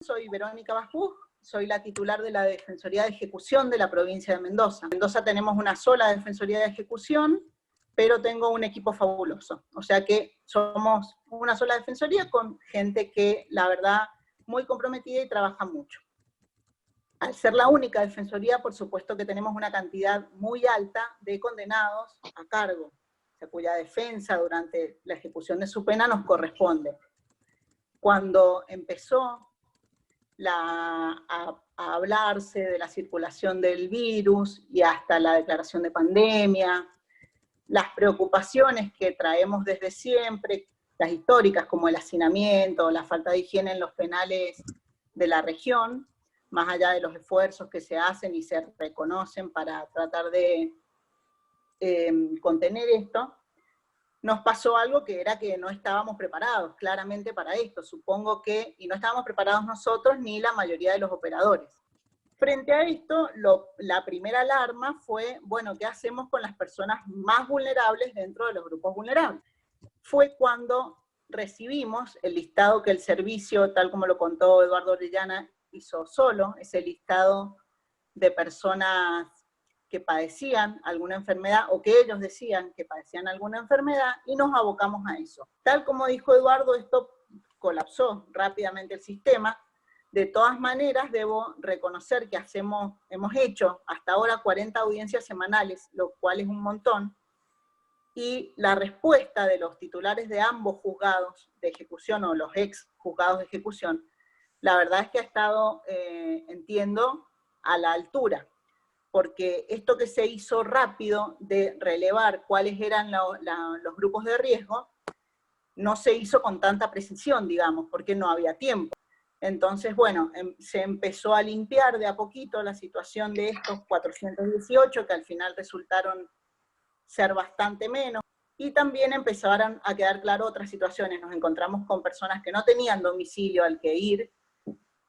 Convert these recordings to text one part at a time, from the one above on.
Soy Verónica Basbú, soy la titular de la Defensoría de Ejecución de la provincia de Mendoza. En Mendoza tenemos una sola Defensoría de Ejecución, pero tengo un equipo fabuloso. O sea que somos una sola Defensoría con gente que, la verdad, muy comprometida y trabaja mucho. Al ser la única Defensoría, por supuesto que tenemos una cantidad muy alta de condenados a cargo, o sea, cuya defensa durante la ejecución de su pena nos corresponde. Cuando empezó a hablarse de la circulación del virus y hasta la declaración de pandemia, las preocupaciones que traemos desde siempre, las históricas como el hacinamiento, la falta de higiene en los penales de la región, más allá de los esfuerzos que se hacen y se reconocen para tratar de contener esto, nos pasó algo que era que no estábamos preparados claramente para esto, supongo que, y no estábamos preparados nosotros ni la mayoría de los operadores. Frente a esto, la primera alarma fue, bueno, ¿qué hacemos con las personas más vulnerables dentro de los grupos vulnerables? Fue cuando recibimos el listado que el servicio, tal como lo contó Eduardo Orellana, hizo solo, ese listado de personas que padecían alguna enfermedad o que ellos decían que padecían alguna enfermedad y nos abocamos a eso. Tal como dijo Eduardo, esto colapsó rápidamente el sistema. De todas maneras, debo reconocer que hemos hecho hasta ahora 40 audiencias semanales, lo cual es un montón, y la respuesta de los titulares de ambos juzgados de ejecución o los ex juzgados de ejecución, la verdad es que ha estado, entiendo, a la altura. Porque esto que se hizo rápido de relevar cuáles eran los grupos de riesgo, no se hizo con tanta precisión, digamos, porque no había tiempo. Entonces, bueno, se empezó a limpiar de a poquito la situación de estos 418, que al final resultaron ser bastante menos, y también empezaron a quedar claras otras situaciones. Nos encontramos con personas que no tenían domicilio al que ir,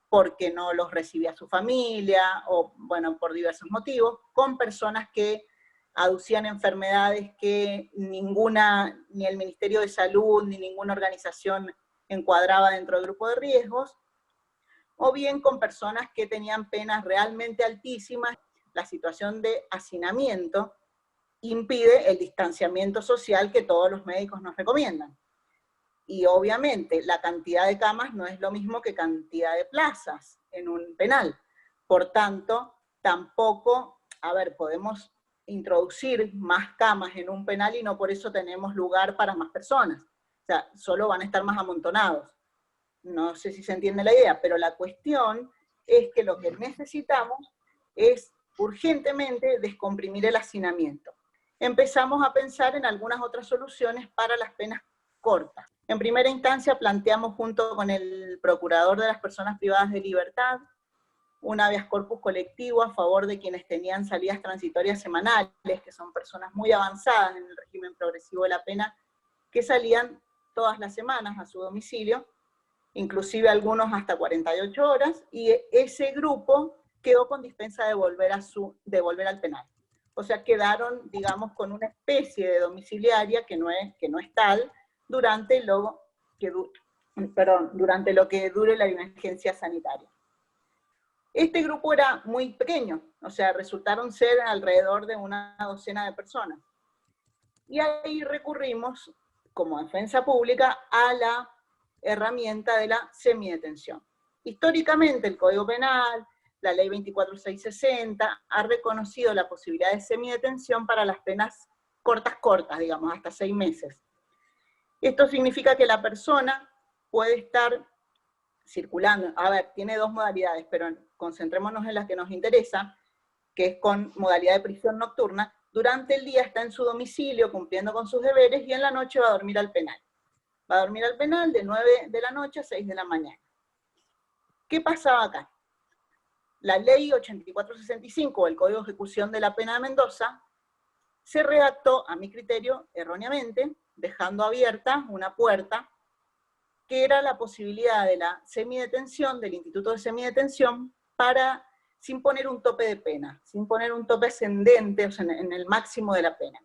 porque no los recibía su familia, o bueno, por diversos motivos, con personas que aducían enfermedades que ni el Ministerio de Salud, ni ninguna organización encuadraba dentro del grupo de riesgos, o bien con personas que tenían penas realmente altísimas. La situación de hacinamiento impide el distanciamiento social que todos los médicos nos recomiendan. Y obviamente la cantidad de camas no es lo mismo que cantidad de plazas en un penal. Por tanto, tampoco, podemos introducir más camas en un penal y no por eso tenemos lugar para más personas. O sea, solo van a estar más amontonados. No sé si se entiende la idea, pero la cuestión es que lo que necesitamos es urgentemente descomprimir el hacinamiento. Empezamos a pensar en algunas otras soluciones para las penas cortas. En primera instancia planteamos junto con el procurador de las personas privadas de libertad un habeas corpus colectivo a favor de quienes tenían salidas transitorias semanales, que son personas muy avanzadas en el régimen progresivo de la pena, que salían todas las semanas a su domicilio, inclusive algunos hasta 48 horas, y ese grupo quedó con dispensa de volver al penal. O sea, quedaron, digamos, con una especie de domiciliaria que no es tal, durante lo que dure la emergencia sanitaria. Este grupo era muy pequeño, o sea, resultaron ser alrededor de una docena de personas. Y ahí recurrimos, como defensa pública, a la herramienta de la semidetención. Históricamente, el Código Penal, la Ley 24660, ha reconocido la posibilidad de semidetención para las penas cortas, digamos, hasta 6 meses. Esto significa que la persona puede estar circulando, tiene dos modalidades, pero concentrémonos en las que nos interesa, que es con modalidad de prisión nocturna. Durante el día está en su domicilio cumpliendo con sus deberes y en la noche va a dormir al penal. Va a dormir al penal de 9 de la noche a 6 de la mañana. ¿Qué pasaba acá? La ley 8465, el Código de Ejecución de la Pena de Mendoza, se redactó, a mi criterio, erróneamente, dejando abierta una puerta, que era la posibilidad de la semidetención, del instituto de semidetención, sin poner un tope de pena, sin poner un tope ascendente, o sea, en el máximo de la pena.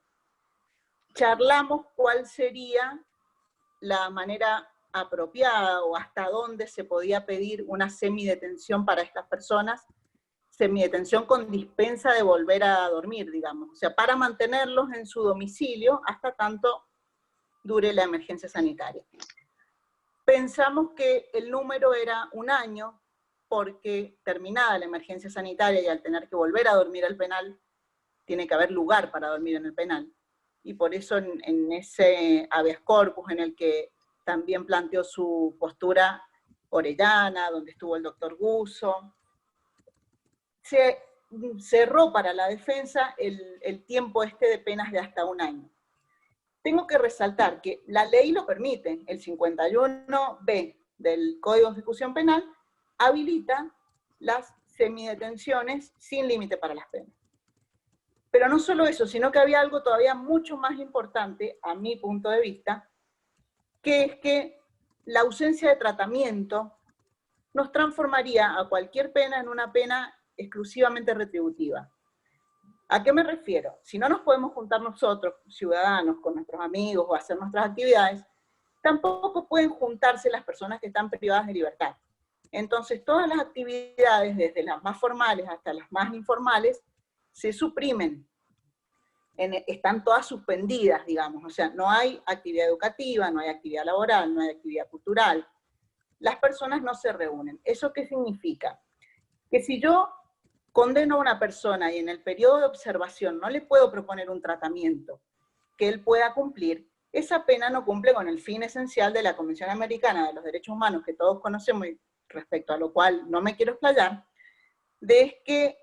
Charlamos cuál sería la manera apropiada o hasta dónde se podía pedir una semidetención para estas personas, semidetención con dispensa de volver a dormir, digamos, o sea, para mantenerlos en su domicilio hasta tanto dure la emergencia sanitaria. Pensamos que el número era 1 año, porque terminada la emergencia sanitaria y al tener que volver a dormir al penal, tiene que haber lugar para dormir en el penal. Y por eso en ese habeas corpus en el que también planteó su postura Orellana, donde estuvo el doctor Guzzo, se cerró para la defensa el tiempo de penas de hasta 1 año. Tengo que resaltar que la ley lo permite, el 51B del Código de Ejecución Penal habilita las semidetenciones sin límite para las penas. Pero no solo eso, sino que había algo todavía mucho más importante, a mi punto de vista, que es que la ausencia de tratamiento nos transformaría a cualquier pena en una pena exclusivamente retributiva. ¿A qué me refiero? Si no nos podemos juntar nosotros, ciudadanos, con nuestros amigos o hacer nuestras actividades, tampoco pueden juntarse las personas que están privadas de libertad. Entonces, todas las actividades, desde las más formales hasta las más informales, se suprimen. Están todas suspendidas, digamos. O sea, no hay actividad educativa, no hay actividad laboral, no hay actividad cultural. Las personas no se reúnen. ¿Eso qué significa? Que si yo condeno a una persona y en el periodo de observación no le puedo proponer un tratamiento que él pueda cumplir, esa pena no cumple con el fin esencial de la Convención Americana de los Derechos Humanos, que todos conocemos y respecto a lo cual no me quiero explayar, de que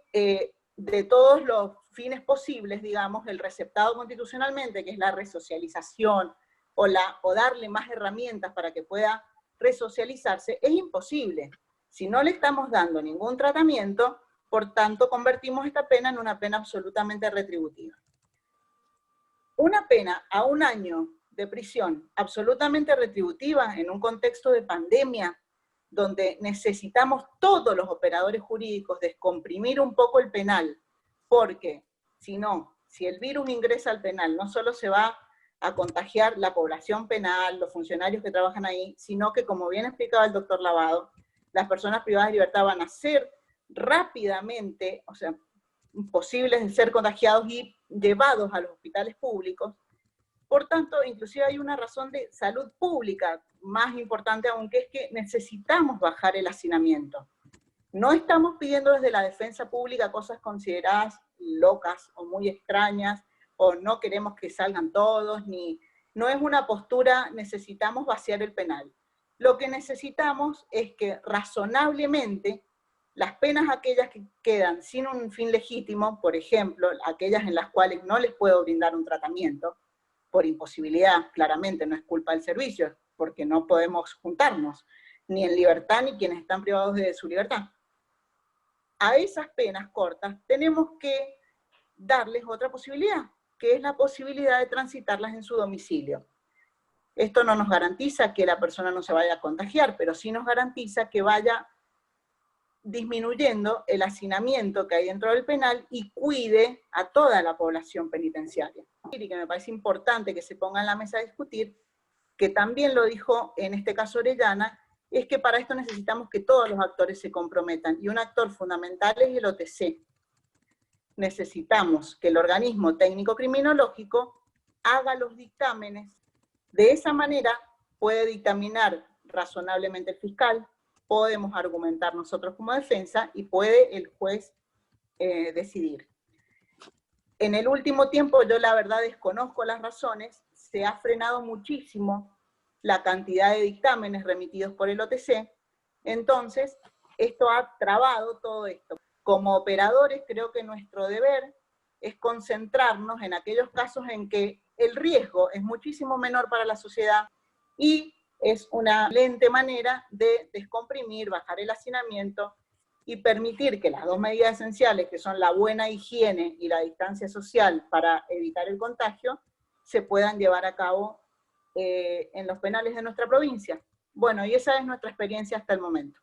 de todos los fines posibles, digamos, el receptado constitucionalmente, que es la resocialización o darle más herramientas para que pueda resocializarse, es imposible. Si no le estamos dando ningún tratamiento, por tanto, convertimos esta pena en una pena absolutamente retributiva. Una pena a 1 año de prisión absolutamente retributiva en un contexto de pandemia, donde necesitamos todos los operadores jurídicos descomprimir un poco el penal, porque si no, si el virus ingresa al penal, no solo se va a contagiar la población penal, los funcionarios que trabajan ahí, sino que, como bien explicaba el doctor Lavado, las personas privadas de libertad van a ser rápidamente, o sea, posibles de ser contagiados y llevados a los hospitales públicos. Por tanto, inclusive hay una razón de salud pública más importante aún, que es que necesitamos bajar el hacinamiento. No estamos pidiendo desde la defensa pública cosas consideradas locas o muy extrañas, o no queremos que salgan todos, no es una postura, necesitamos vaciar el penal. Lo que necesitamos es que razonablemente las penas aquellas que quedan sin un fin legítimo, por ejemplo, aquellas en las cuales no les puedo brindar un tratamiento, por imposibilidad, claramente no es culpa del servicio, porque no podemos juntarnos, ni en libertad ni quienes están privados de su libertad. A esas penas cortas tenemos que darles otra posibilidad, que es la posibilidad de transitarlas en su domicilio. Esto no nos garantiza que la persona no se vaya a contagiar, pero sí nos garantiza que vaya disminuyendo el hacinamiento que hay dentro del penal y cuide a toda la población penitenciaria. Y que me parece importante que se ponga en la mesa a discutir, que también lo dijo en este caso Orellana, es que para esto necesitamos que todos los actores se comprometan, y un actor fundamental es el OTC. Necesitamos que el organismo técnico criminológico haga los dictámenes. De esa manera puede dictaminar razonablemente el fiscal, podemos argumentar nosotros como defensa y puede el juez decidir. En el último tiempo, yo la verdad desconozco las razones, se ha frenado muchísimo la cantidad de dictámenes remitidos por el OTC, entonces esto ha trabado todo esto. Como operadores, creo que nuestro deber es concentrarnos en aquellos casos en que el riesgo es muchísimo menor para la sociedad y es una excelente manera de descomprimir, bajar el hacinamiento y permitir que las dos medidas esenciales, que son la buena higiene y la distancia social para evitar el contagio, se puedan llevar a cabo en los penales de nuestra provincia. Bueno, y esa es nuestra experiencia hasta el momento.